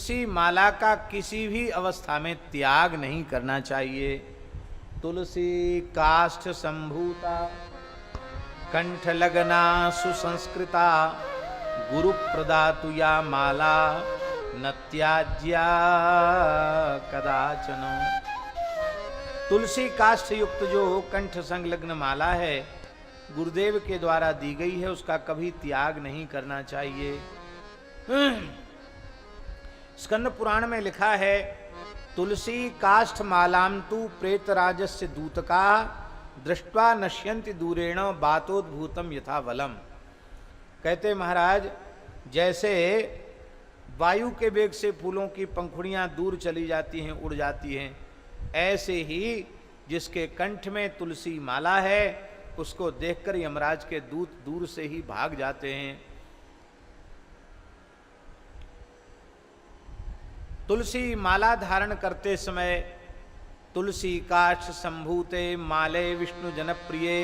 तुलसी माला का किसी भी अवस्था में त्याग नहीं करना चाहिए। तुलसी काष्ठ संभूता कंठ लगना सुसंस्कृता गुरु प्रदातु या माला न त्याज्या कदाचन। तुलसी काष्ठ युक्त जो कंठ संलग्न माला है गुरुदेव के द्वारा दी गई है, उसका कभी त्याग नहीं करना चाहिए। स्कंद पुराण में लिखा है, तुलसी काष्ठ मालाम तु प्रेतराजस्य दूतका दृष्ट्वा नश्यन्ति दूरेण बातोद्भूतम यथा वलम। कहते महाराज, जैसे वायु के वेग से फूलों की पंखुड़ियां दूर चली जाती हैं, उड़ जाती हैं, ऐसे ही जिसके कंठ में तुलसी माला है उसको देखकर यमराज के दूत दूर से ही भाग जाते हैं। तुलसी माला धारण करते समय तुलसी काष्ठ संभूते माले विष्णु जनप्रिये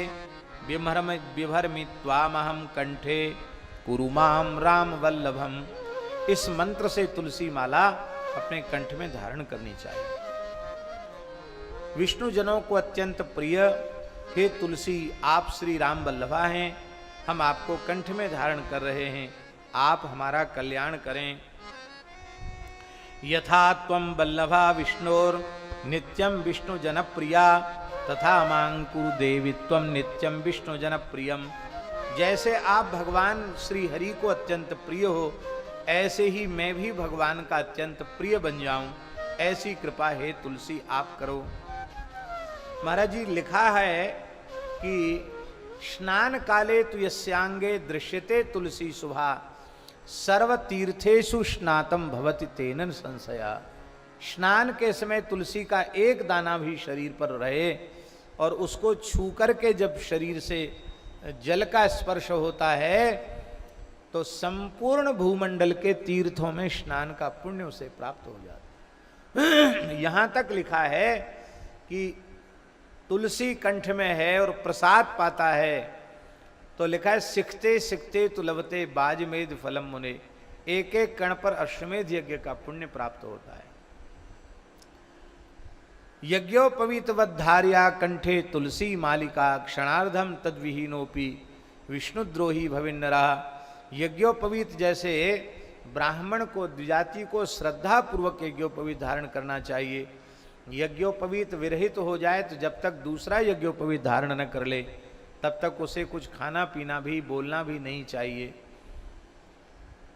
बिभर्मित्वामहं कंठे कुरु माम राम वल्लभम। इस मंत्र से तुलसी माला अपने कंठ में धारण करनी चाहिए। विष्णु जनों को अत्यंत प्रिय हे तुलसी, आप श्री राम वल्लभा हैं, हम आपको कंठ में धारण कर रहे हैं, आप हमारा कल्याण करें। यथा त्वं वल्लभा विष्णोर नित्यं विष्णु जनप्रिया तथा मां कुरु देवी त्वं नित्यं विष्णु जनप्रियम। जैसे आप भगवान श्री हरि को अत्यंत प्रिय हो, ऐसे ही मैं भी भगवान का अत्यंत प्रिय बन जाऊं, ऐसी कृपा हे तुलसी आप करो। महाराज जी, लिखा है कि स्नान काले तु यस्यांगे दृश्यते तुलसी शुभा सर्व तीर्थेषु स्नातम भवति तेन संशया। स्नान के समय तुलसी का एक दाना भी शरीर पर रहे और उसको छू करके जब शरीर से जल का स्पर्श होता है तो संपूर्ण भूमंडल के तीर्थों में स्नान का पुण्य उसे प्राप्त हो जाता है। यहां तक लिखा है कि तुलसी कंठ में है और प्रसाद पाता है, तो लिखा है सिखते सिखते तुलवते बाजमेध फलम मुने। एक एक कण पर अश्वमेध यज्ञ का पुण्य प्राप्त होता है। यज्ञोपवीतवद्धार्या कंठे तुलसी मालिका क्षणार्धम तद्विहीनोपि विष्णुद्रोही भविन्नरा। यज्ञोपवीत जैसे ब्राह्मण को, द्विजाति को श्रद्धा पूर्वक यज्ञोपवीत धारण करना चाहिए। यज्ञोपवीत विरहित हो जाए तो जब तक दूसरा यज्ञोपवीत धारण न कर ले तब तक उसे कुछ खाना पीना भी, बोलना भी नहीं चाहिए।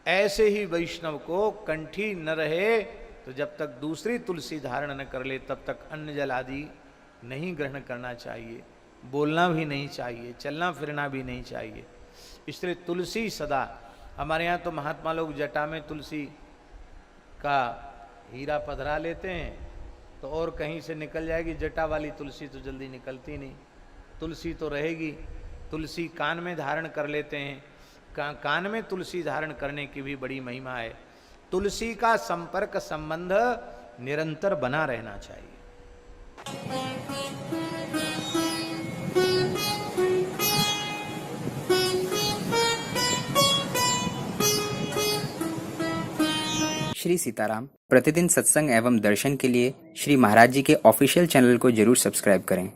ऐसे ही वैष्णव को कंठी न रहे तो जब तक दूसरी तुलसी धारण न कर ले तब तक अन्न जल आदि नहीं ग्रहण करना चाहिए, बोलना भी नहीं चाहिए, चलना फिरना भी नहीं चाहिए। इसलिए तुलसी सदा, हमारे यहाँ तो महात्मा लोग जटा में तुलसी का हीरा पधरा लेते हैं, तो और कहीं से निकल जाएगी जटा वाली तुलसी तो जल्दी निकलती नहीं, तुलसी तो रहेगी। तुलसी कान में धारण कर लेते हैं, कान में तुलसी धारण करने की भी बड़ी महिमा है। तुलसी का संपर्क संबंध निरंतर बना रहना चाहिए। श्री सीताराम प्रतिदिन सत्संग एवं दर्शन के लिए श्री महाराज जी के ऑफिशियल चैनल को जरूर सब्सक्राइब करें।